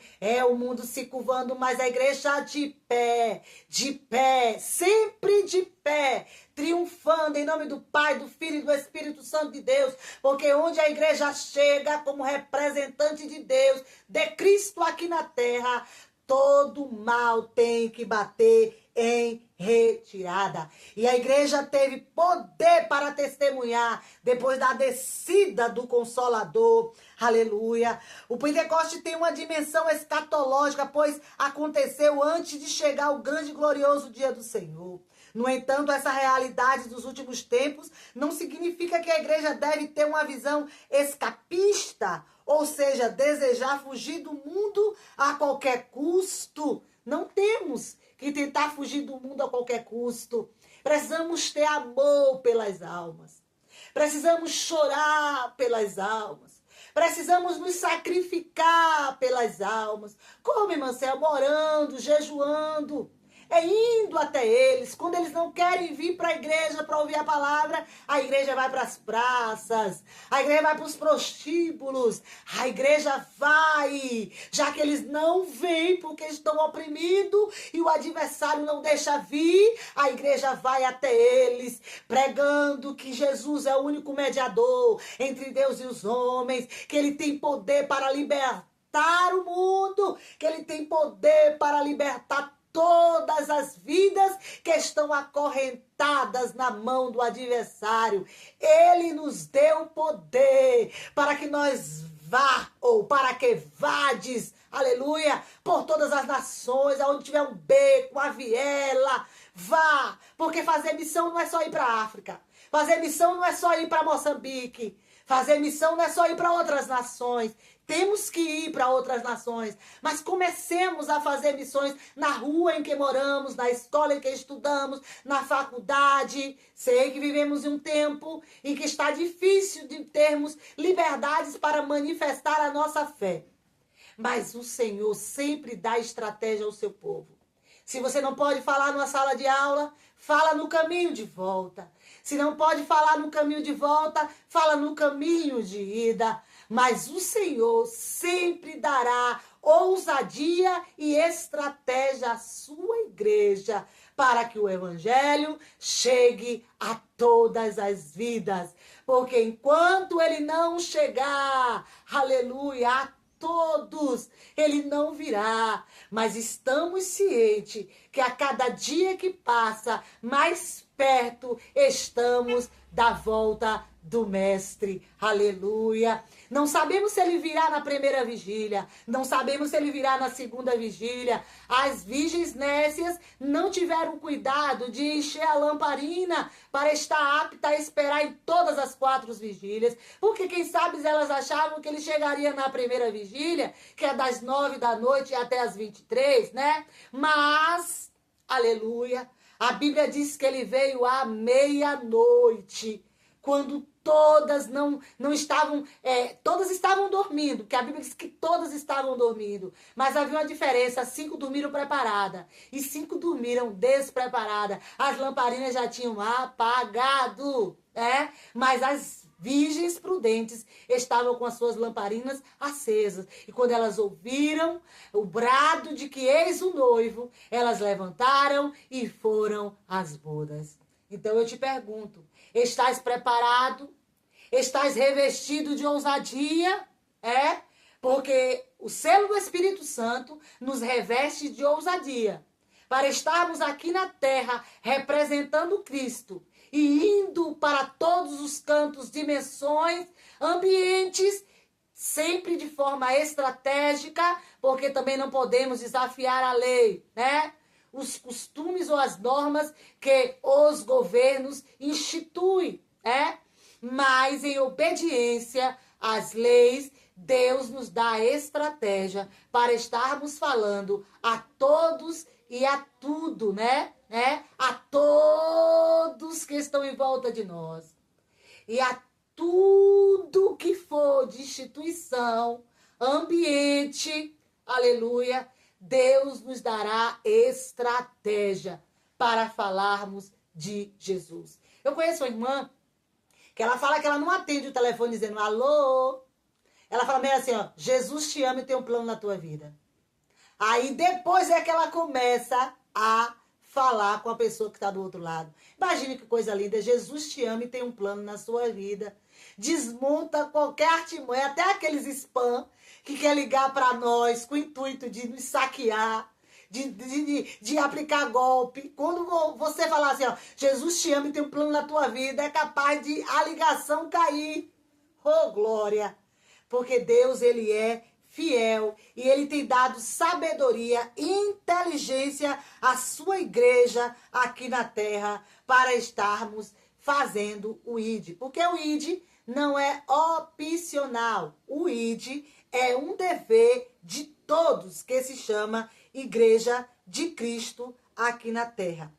o mundo se curvando, mas a igreja de pé, sempre de pé, triunfando em nome do Pai, do Filho e do Espírito Santo de Deus, porque onde a igreja chega como representante de Deus, de Cristo aqui na terra, todo mal tem que bater em retirada. E a igreja teve poder para testemunhar depois da descida do Consolador. Aleluia. O Pentecoste tem uma dimensão escatológica, pois aconteceu antes de chegar o grande e glorioso dia do Senhor. No entanto, essa realidade dos últimos tempos não significa que a igreja deve ter uma visão escapista, ou seja, desejar fugir do mundo a qualquer custo. Não temos que tentar fugir do mundo a qualquer custo. Precisamos ter amor pelas almas. Precisamos chorar pelas almas. Precisamos nos sacrificar pelas almas. Como, irmã Selma, orando, jejuando. É indo até eles. Quando eles não querem vir para a igreja para ouvir a igreja vai para as praças, a igreja vai para os prostíbulos, a igreja vai, já que eles não vêm porque estão oprimidos e o adversário não deixa vir, a igreja vai até eles, pregando que Jesus é o único mediador entre Deus e os homens, que ele tem poder para libertar o mundo, que ele tem poder para libertar todas as vidas que estão acorrentadas na mão do adversário. Ele nos deu poder para que nós para que vades, aleluia, por todas as nações, aonde tiver um beco, uma viela, vá, porque fazer missão não é só ir para a África, fazer missão não é só ir para Moçambique, fazer missão não é só ir para outras nações. Temos que ir para outras nações, mas comecemos a fazer missões na rua em que moramos, na escola em que estudamos, na faculdade. Sei que vivemos em um tempo em que está difícil de termos liberdades para manifestar a nossa fé. Mas o Senhor sempre dá estratégia ao seu povo. Se você não pode falar numa sala de aula, fala no caminho de volta. Se não pode falar no caminho de volta, fala no caminho de ida. Mas o Senhor sempre dará ousadia e estratégia à sua igreja para que o evangelho chegue a todas as vidas. Porque enquanto ele não chegar, aleluia, a todos, ele não virá. Mas estamos cientes que a cada dia que passa, mais perto estamos da volta do Mestre. Aleluia. Não sabemos se ele virá na primeira vigília. Não sabemos se ele virá na segunda vigília. As virgens nécias não tiveram cuidado de encher a lamparina para estar apta a esperar em todas as 4 vigílias. Porque quem sabe elas achavam que ele chegaria na primeira vigília, que é das 9 da noite até as 23, né? Mas, aleluia, a Bíblia diz que ele veio à meia-noite, quando todas não estavam, todas estavam dormindo, porque a Bíblia diz que todas estavam dormindo, mas havia uma diferença, 5 dormiram preparadas e 5 dormiram despreparadas, as lamparinas já tinham apagado, mas as virgens prudentes estavam com as suas lamparinas acesas, e quando elas ouviram o brado de que eis o noivo, elas levantaram e foram às bodas. Então eu te pergunto, estás preparado? Estás revestido de ousadia? Porque o selo do Espírito Santo nos reveste de ousadia para estarmos aqui na terra representando Cristo e indo para todos os cantos, dimensões, ambientes, sempre de forma estratégica, porque também não podemos desafiar a lei, os costumes ou as normas que os governos instituem, mas em obediência às leis, Deus nos dá a estratégia para estarmos falando a todos e a tudo, a todos que estão em volta de nós. E a tudo que for de instituição, ambiente, aleluia, Deus nos dará estratégia para falarmos de Jesus. Eu conheço uma irmã que ela fala que ela não atende o telefone dizendo alô. Ela fala meio assim, ó, Jesus te ama e tem um plano na tua vida. Aí depois é que ela começa a falar com a pessoa que está do outro lado. Imagine que coisa linda, Jesus te ama e tem um plano na sua vida. Desmonta qualquer artimanha, até aqueles spam que quer ligar para nós com o intuito de nos saquear, de aplicar golpe. Quando você falar assim, ó, Jesus te ama e tem um plano na tua vida, é capaz de a ligação cair. Oh, glória! Porque Deus, ele é fiel e ele tem dado sabedoria e inteligência à sua igreja aqui na terra para estarmos fazendo o ID. Porque o ID não é opcional. O ID é um dever de todos que se chama Igreja de Cristo aqui na terra.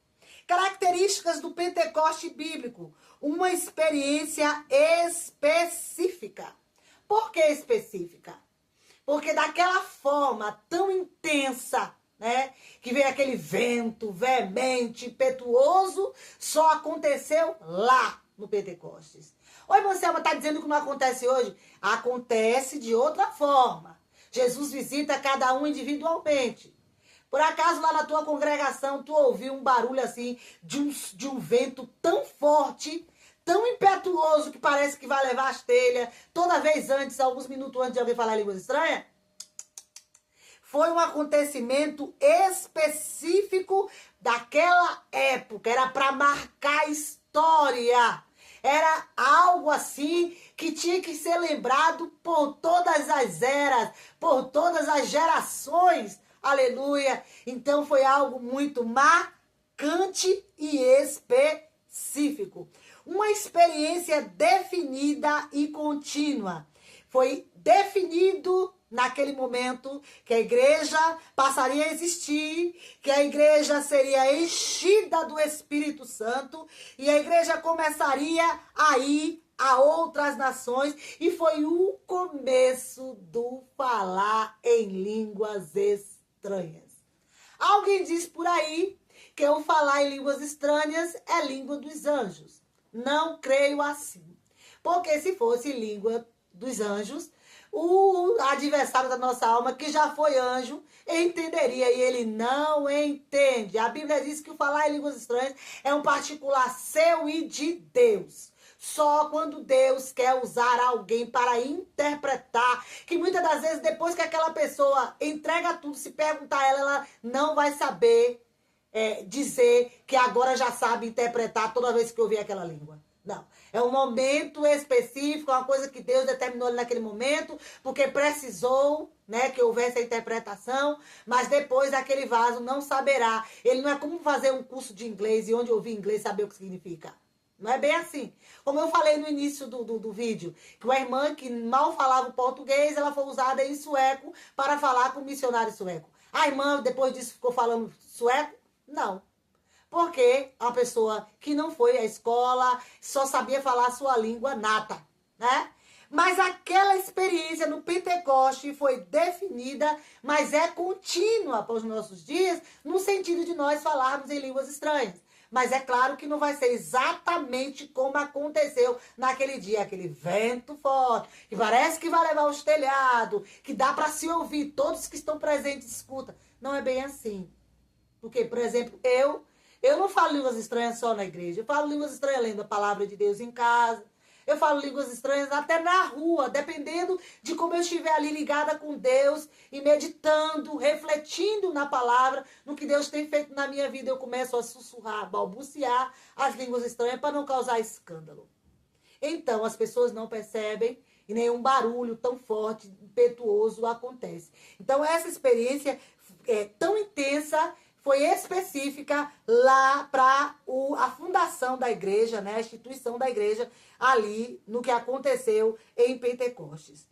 Características do Pentecoste bíblico. Uma experiência específica. Por que específica? Porque daquela forma tão intensa, né, que veio aquele vento veemente, impetuoso, só aconteceu lá no Pentecostes. Oi, Marcela, está dizendo que não acontece hoje? Acontece de outra forma. Jesus visita cada um individualmente. Por acaso lá na tua congregação tu ouviu um barulho assim de um vento tão forte, tão impetuoso que parece que vai levar as telhas toda vez antes, alguns minutos antes de alguém falar línguas estranhas? Foi um acontecimento específico daquela época, era para marcar história. Era algo assim que tinha que ser lembrado por todas as eras, por todas as gerações. Aleluia! Então foi algo muito marcante e específico. Uma experiência definida e contínua. Foi definido naquele momento que a igreja passaria a existir, que a igreja seria enchida do Espírito Santo e a igreja começaria a ir a outras nações, e foi o começo do falar em línguas estranhas. Alguém diz por aí que o falar em línguas estranhas é língua dos anjos. Não creio assim. Porque se fosse língua dos anjos, o adversário da nossa alma, que já foi anjo, entenderia, e ele não entende. A Bíblia diz que o falar em línguas estranhas é um particular seu e de Deus. Só quando Deus quer usar alguém para interpretar, que muitas das vezes depois que aquela pessoa entrega tudo, se perguntar a ela, ela não vai saber dizer que agora já sabe interpretar toda vez que ouvir aquela língua. Não, é um momento específico, uma coisa que Deus determinou naquele momento, porque precisou, né, que houvesse a interpretação, mas depois aquele vaso não saberá. Ele não é como fazer um curso de inglês e onde ouvir inglês saber o que significa. Não é bem assim. Como eu falei no início do vídeo, que uma irmã que mal falava o português, ela foi usada em sueco para falar com o missionário sueco. A irmã, depois disso, ficou falando sueco? Não. Porque a pessoa que não foi à escola só sabia falar a sua língua nata, né? Mas aquela experiência no Pentecoste foi definida, mas é contínua para os nossos dias, no sentido de nós falarmos em línguas estranhas. Mas é claro que não vai ser exatamente como aconteceu naquele dia, aquele vento forte, que parece que vai levar os telhados, que dá para se ouvir, todos que estão presentes escutam. Não é bem assim. Porque, por exemplo, eu não falo línguas estranhas só na igreja. Eu falo línguas estranhas lendo a palavra de Deus em casa. Eu falo línguas estranhas até na rua, dependendo de como eu estiver ali ligada com Deus e meditando, refletindo na palavra, no que Deus tem feito na minha vida. Eu começo a sussurrar, balbuciar as línguas estranhas para não causar escândalo. Então, as pessoas não percebem e nenhum barulho tão forte, impetuoso acontece. Então, essa experiência tão intensa foi específica lá para a fundação da igreja, né, a instituição da igreja, ali no que aconteceu em Pentecostes.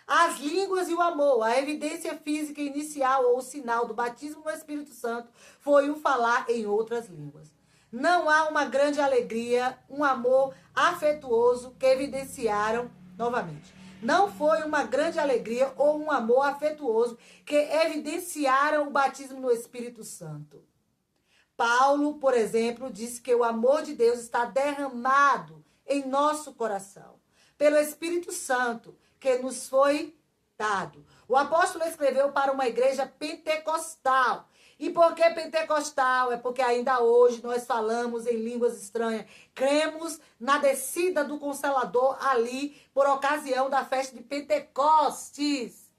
As línguas e o amor, a evidência física inicial ou sinal do batismo no Espírito Santo foi o falar em outras línguas. Não há uma grande alegria, um amor afetuoso que evidenciaram novamente. Não foi uma grande alegria ou um amor afetuoso que evidenciaram o batismo no Espírito Santo. Paulo, por exemplo, disse que o amor de Deus está derramado em nosso coração, pelo Espírito Santo que nos foi dado. O apóstolo escreveu para uma igreja pentecostal. E por que pentecostal? É porque ainda hoje nós falamos em línguas estranhas. Cremos na descida do Consolador ali por ocasião da festa de Pentecostes.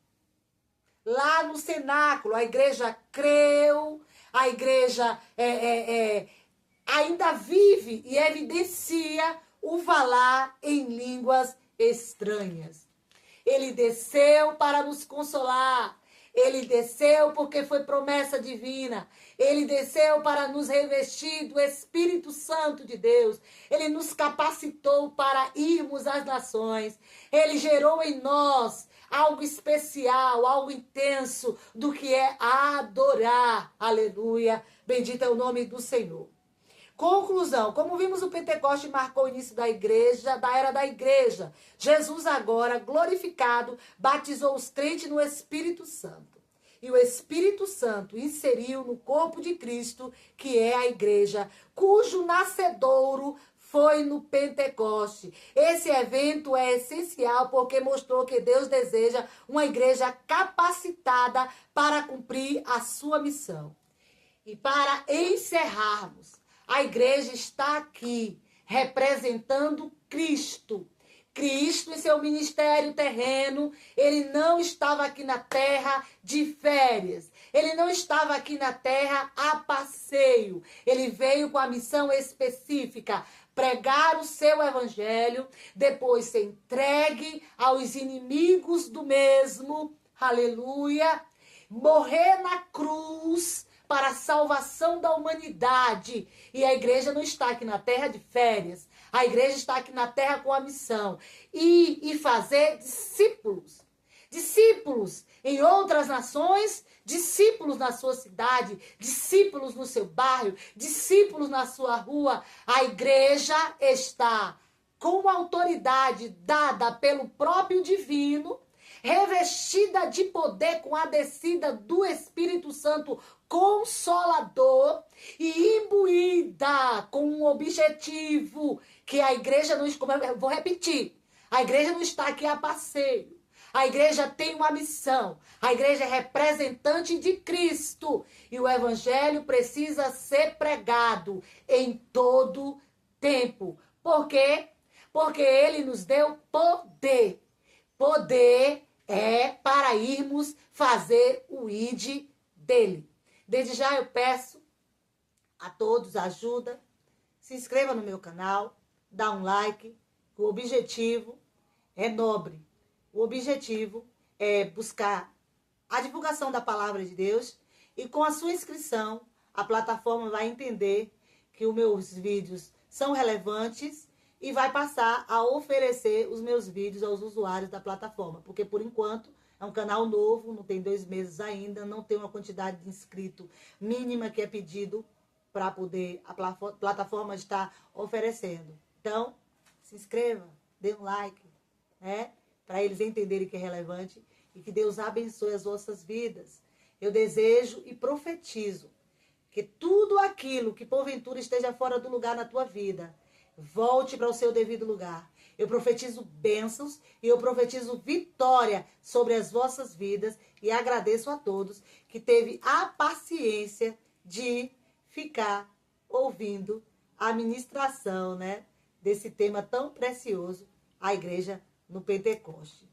Lá no cenáculo, a igreja creu, a igreja ainda vive e evidencia o falar em línguas estranhas. Ele desceu para nos consolar. Ele desceu porque foi promessa divina. Ele desceu para nos revestir do Espírito Santo de Deus. Ele nos capacitou para irmos às nações. Ele gerou em nós algo especial, algo intenso do que é adorar. Aleluia. Bendito é o nome do Senhor. Conclusão, como vimos, o Pentecoste marcou o início da igreja, da era da igreja. Jesus agora, glorificado, batizou os crentes no Espírito Santo. E o Espírito Santo inseriu no corpo de Cristo, que é a igreja, cujo nascedouro foi no Pentecoste. Esse evento é essencial porque mostrou que Deus deseja uma igreja capacitada para cumprir a sua missão. E para encerrarmos, a igreja está aqui representando Cristo. Cristo em seu ministério terreno, ele não estava aqui na terra de férias. Ele não estava aqui na terra a passeio. Ele veio com a missão específica: pregar o seu evangelho, depois ser entregue aos inimigos do mesmo, aleluia, morrer na cruz para a salvação da humanidade. E a igreja não está aqui na terra de férias. A igreja está aqui na terra com a missão. E fazer discípulos. Discípulos em outras nações, discípulos na sua cidade, discípulos no seu bairro, discípulos na sua rua. A igreja está com autoridade dada pelo próprio divino, revestida de poder com a descida do Espírito Santo Consolador e imbuída com um objetivo que a igreja não... Vou repetir. A igreja não está aqui a passeio. A igreja tem uma missão. A igreja é representante de Cristo. E o evangelho precisa ser pregado em todo tempo. Por quê? Porque ele nos deu poder. Poder é para irmos fazer o ID dele. Desde já eu peço a todos ajuda, se inscreva no meu canal, dá um like. O objetivo é nobre. O objetivo é buscar a divulgação da palavra de Deus e com a sua inscrição a plataforma vai entender que os meus vídeos são relevantes e vai passar a oferecer os meus vídeos aos usuários da plataforma, porque por enquanto é um canal novo, não tem 2 meses ainda, não tem uma quantidade de inscrito mínima que é pedido para poder a plataforma estar oferecendo. Então, se inscreva, dê um like, né? Para eles entenderem que é relevante e que Deus abençoe as vossas vidas. Eu desejo e profetizo que tudo aquilo que porventura esteja fora do lugar na tua vida, volte para o seu devido lugar. Eu profetizo bênçãos e eu profetizo vitória sobre as vossas vidas e agradeço a todos que teve a paciência de ficar ouvindo a ministração, né, desse tema tão precioso, a igreja no Pentecoste.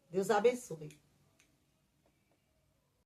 Deus abençoe.